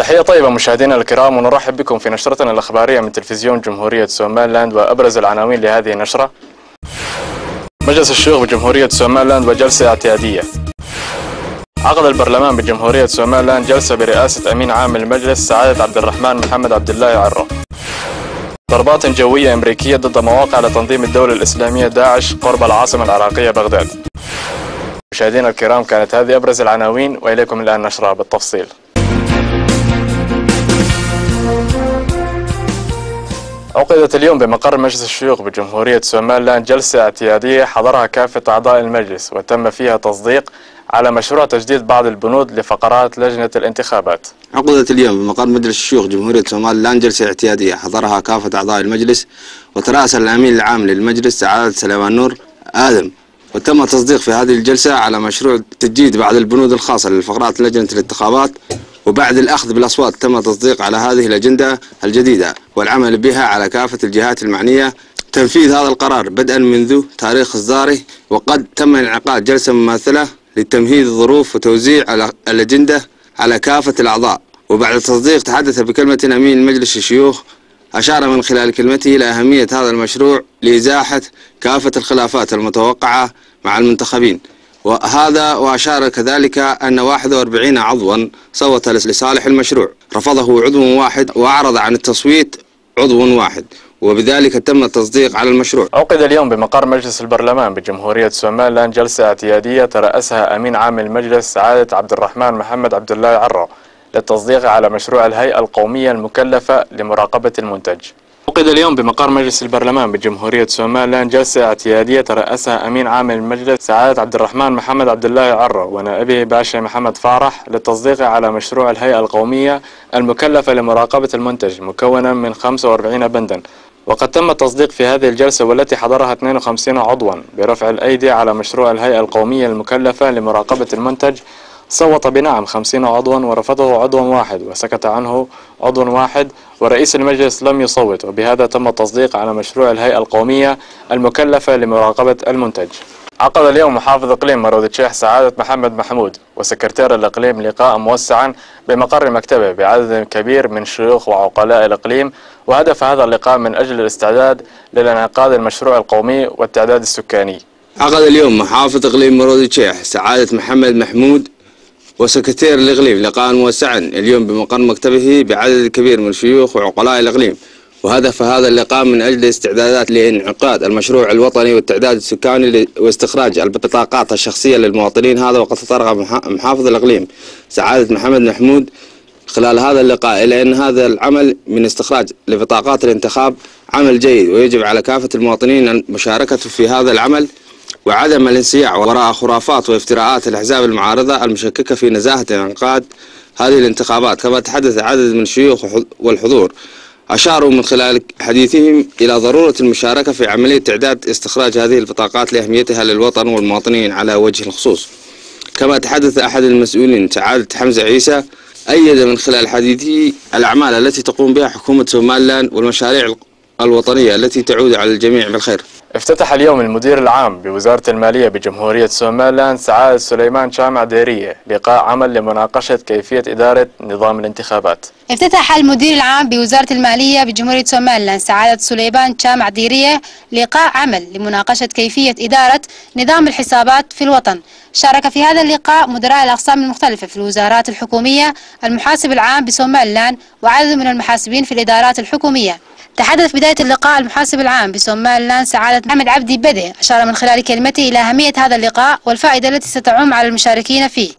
تحية طيبة مشاهدينا الكرام، ونرحب بكم في نشرتنا الأخبارية من تلفزيون جمهورية سوماليلاند. وأبرز العناوين لهذه النشرة: مجلس الشيوخ بجمهورية سوماليلاند وجلسة اعتيادية. عقد البرلمان بجمهورية سوماليلاند جلسة برئاسة أمين عام المجلس سعادة عبد الرحمن محمد عبد الله عرة. ضربات جوية أمريكية ضد مواقع لتنظيم الدولة الإسلامية داعش قرب العاصمة العراقية بغداد. مشاهدينا الكرام، كانت هذه أبرز العناوين، وإليكم الآن نشرها بالتفصيل. عقدت اليوم بمقر مجلس الشيوخ بجمهورية سوماليلاند جلسة اعتيادية حضرها كافة أعضاء المجلس، وتم فيها تصديق على مشروع تجديد بعض البنود لفقرات لجنة الانتخابات. عقدت اليوم بمقر مجلس الشيوخ جمهورية سوماليلاند جلسة اعتيادية حضرها كافة أعضاء المجلس وترأس الأمين العام للمجلس سعادة سليمان نور آدم، وتم التصديق في هذه الجلسة على مشروع تجديد بعض البنود الخاصة لفقرات لجنة الانتخابات، وبعد الأخذ بالأصوات تم التصديق على هذه الأجندة الجديدة والعمل بها على كافة الجهات المعنية. تنفيذ هذا القرار بدءا منذ تاريخ إصداره، وقد تم انعقاد جلسة مماثلة لتمهيد الظروف وتوزيع الأجندة على كافة الأعضاء. وبعد التصديق تحدث بكلمة أمين مجلس الشيوخ، أشار من خلال كلمته إلى أهمية هذا المشروع لإزاحة كافة الخلافات المتوقعة مع المنتخبين، وأشار كذلك أن 41 عضوا صوت لصالح المشروع، رفضه عضو واحد وأعرض عن التصويت عضو واحد، وبذلك تم التصديق على المشروع. عقد اليوم بمقر مجلس البرلمان بجمهورية سوماليلاند جلسة اعتيادية ترأسها أمين عام المجلس سعادة عبد الرحمن محمد عبد الله عرة للتصديق على مشروع الهيئة القومية المكلفة لمراقبة المنتج. عقد اليوم بمقر مجلس البرلمان بجمهورية سوماليلاند جلسة اعتيادية ترأسها أمين عام المجلس سعادة عبد الرحمن محمد عبد الله عرة ونائبه باشا محمد فارح للتصديق على مشروع الهيئة القومية المكلفة لمراقبة المنتج، مكونا من 45 بندا. وقد تم التصديق في هذه الجلسة والتي حضرها 52 عضوا برفع الأيدي على مشروع الهيئة القومية المكلفة لمراقبة المنتج. صوت بنعم 50 عضوا ورفضه عضو واحد وسكت عنه عضو واحد، ورئيس المجلس لم يصوت، وبهذا تم التصديق على مشروع الهيئة القومية المكلفة لمراقبة المنتج. عقد اليوم محافظ إقليم مرود الشيخ سعادة محمد محمود وسكرتير الإقليم لقاء موسعا بمقر مكتبه بعدد كبير من شيوخ وعقلاء الإقليم، وهدف هذا اللقاء من أجل الاستعداد للانعقاد المشروع القومي والتعداد السكاني. عقد اليوم محافظ إقليم مرود الشيخ سعادة محمد محمود وسكرتير الإقليم لقاء موسعا اليوم بمقر مكتبه بعدد كبير من شيوخ وعقلاء الإقليم، وهدف هذا اللقاء من أجل استعدادات لانعقاد المشروع الوطني والتعداد السكاني واستخراج البطاقات الشخصية للمواطنين. هذا وقد تطرق محافظ الإقليم سعادة محمد محمود خلال هذا اللقاء إلى أن هذا العمل من استخراج لبطاقات الانتخاب عمل جيد، ويجب على كافة المواطنين المشاركة في هذا العمل وعدم الانصياع وراء خرافات وافتراءات الأحزاب المعارضة المشككة في نزاهة انعقاد هذه الانتخابات. كما تحدث عدد من الشيوخ والحضور أشاروا من خلال حديثهم إلى ضرورة المشاركة في عملية تعداد استخراج هذه البطاقات لأهميتها للوطن والمواطنين على وجه الخصوص. كما تحدث أحد المسؤولين سعادة حمزة عيسى، أيد من خلال حديثه الأعمال التي تقوم بها حكومة سوماليلاند والمشاريع الوطنية التي تعود على الجميع بالخير. افتتح اليوم المدير العام بوزارة المالية بجمهورية سوماليلاند سعادة سليمان شامع ديرية لقاء عمل لمناقشة كيفية إدارة نظام الانتخابات. افتتح المدير العام بوزارة المالية بجمهورية سوماليلاند سعادة سليمان شامع ديرية لقاء عمل لمناقشة كيفية إدارة نظام الحسابات في الوطن. شارك في هذا اللقاء مدراء الأقسام المختلفة في الوزارات الحكومية، المحاسب العام بسوماليلاند وعدد من المحاسبين في الإدارات الحكومية. تحدث بداية اللقاء المحاسب العام بسوماليلاند سعادة محمد عبدي بدي، أشار من خلال كلمته إلى أهمية هذا اللقاء والفائدة التي ستعم على المشاركين فيه،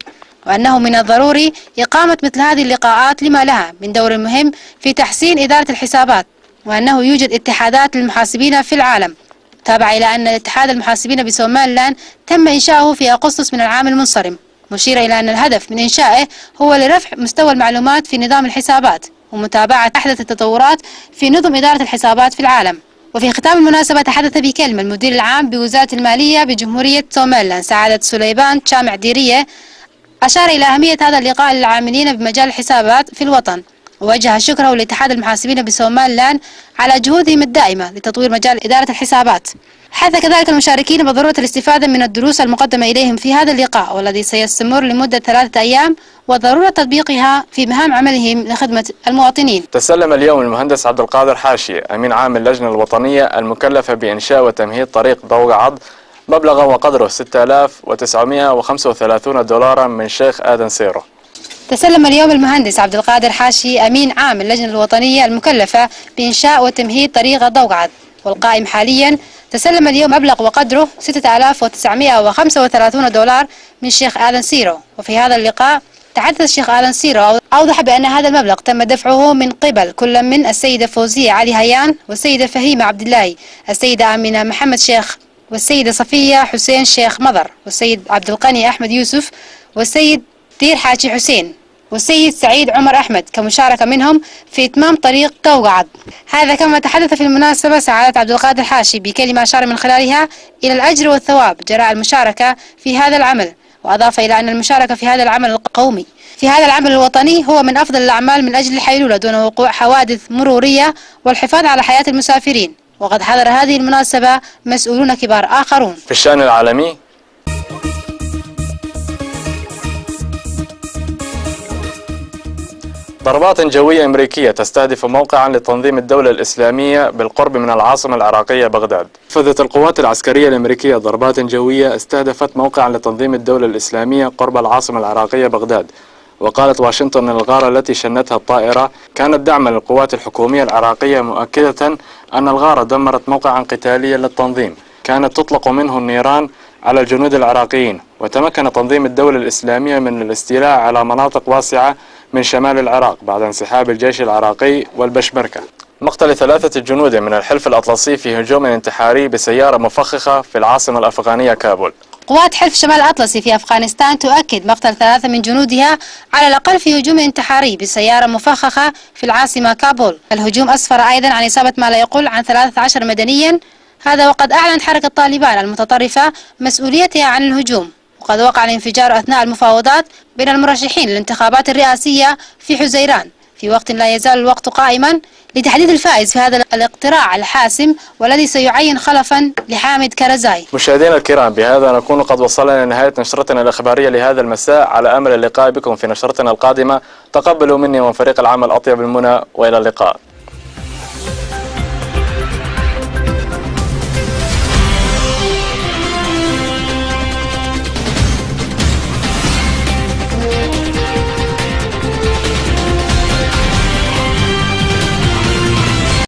وأنه من الضروري إقامة مثل هذه اللقاءات لما لها من دور مهم في تحسين إدارة الحسابات، وأنه يوجد اتحادات للمحاسبين في العالم. تابع إلى أن اتحاد المحاسبين بسوماليلاند تم إنشاؤه في أغسطس من العام المنصرم، مشيرا إلى أن الهدف من إنشائه هو لرفع مستوى المعلومات في نظام الحسابات ومتابعة أحدث التطورات في نظم إدارة الحسابات في العالم. وفي ختام المناسبة تحدث بكلمة المدير العام بوزارة المالية بجمهورية سوماليلاند سعادة سليمان شامع ديرية، أشار إلى أهمية هذا اللقاء للعاملين بمجال الحسابات في الوطن، ووجه شكره لاتحاد المحاسبين بسومالان على جهودهم الدائمة لتطوير مجال إدارة الحسابات. حث كذلك المشاركين بضرورة الاستفادة من الدروس المقدمة إليهم في هذا اللقاء والذي سيستمر لمدة 3 أيام وضرورة تطبيقها في مهام عملهم لخدمة المواطنين. تسلم اليوم المهندس عبد القادر حاشي أمين عام اللجنة الوطنية المكلفة بإنشاء وتمهيد طريق ضوغعض مبلغا وقدره 6935 دولارا من شيخ آدن سيرو. تسلم اليوم المهندس عبد القادر حاشي أمين عام اللجنة الوطنية المكلفة بإنشاء وتمهيد طريق ضوغعض والقائم حاليا تسلم اليوم مبلغ وقدره 6935 دولار من شيخ آدن سيرو. وفي هذا اللقاء تحدث الشيخ آدن سيرو أوضح بأن هذا المبلغ تم دفعه من قبل كل من السيدة فوزية علي هيان والسيدة فهيمة عبد الله، السيدة آمنة محمد شيخ، والسيدة صفية حسين شيخ مضر، والسيد عبد القني أحمد يوسف، والسيد دير حاجي حسين، والسيد سعيد عمر أحمد كمشاركة منهم في إتمام طريق ضوغعض. هذا كما تحدث في المناسبة سعادة عبد القادر حاشي بكلمة أشار من خلالها إلى الأجر والثواب جراء المشاركة في هذا العمل، وأضاف إلى أن المشاركة في هذا العمل القومي في هذا العمل الوطني هو من أفضل الأعمال من أجل الحيلولة دون وقوع حوادث مرورية والحفاظ على حياة المسافرين. وقد حضر هذه المناسبة مسؤولون كبار آخرون. في الشأن العالمي، ضربات جوية أمريكية تستهدف موقعا لتنظيم الدولة الإسلامية بالقرب من العاصمة العراقية بغداد. نفذت القوات العسكرية الأمريكية ضربات جوية استهدفت موقعا لتنظيم الدولة الإسلامية قرب العاصمة العراقية بغداد. وقالت واشنطن أن الغارة التي شنتها الطائرة كانت دعما للقوات الحكومية العراقية، مؤكدة أن الغارة دمرت موقعا قتاليا للتنظيم كانت تطلق منه النيران على الجنود العراقيين. وتمكن تنظيم الدولة الإسلامية من الاستيلاء على مناطق واسعة من شمال العراق بعد انسحاب الجيش العراقي والبشمركة. مقتل 3 جنود من الحلف الأطلسي في هجوم انتحاري بسيارة مفخخة في العاصمة الأفغانية كابول. قوات حلف شمال الأطلسي في أفغانستان تؤكد مقتل 3 من جنودها على الأقل في هجوم انتحاري بسيارة مفخخة في العاصمة كابول. الهجوم أسفر أيضا عن إصابة ما لا يقل عن 13 مدنيا، هذا وقد أعلنت حركة طالبان المتطرفة مسؤوليتها عن الهجوم. وقد وقع الانفجار أثناء المفاوضات بين المرشحين للانتخابات الرئاسية في حزيران في وقت لا يزال الوقت قائما لتحديد الفائز في هذا الاقتراع الحاسم والذي سيعين خلفا لحامد كرزاي. مشاهدينا الكرام، بهذا نكون قد وصلنا لنهاية نشرتنا الإخبارية لهذا المساء، على أمل اللقاء بكم في نشرتنا القادمة. تقبلوا مني ومن فريق العمل أطيب المنى، وإلى اللقاء.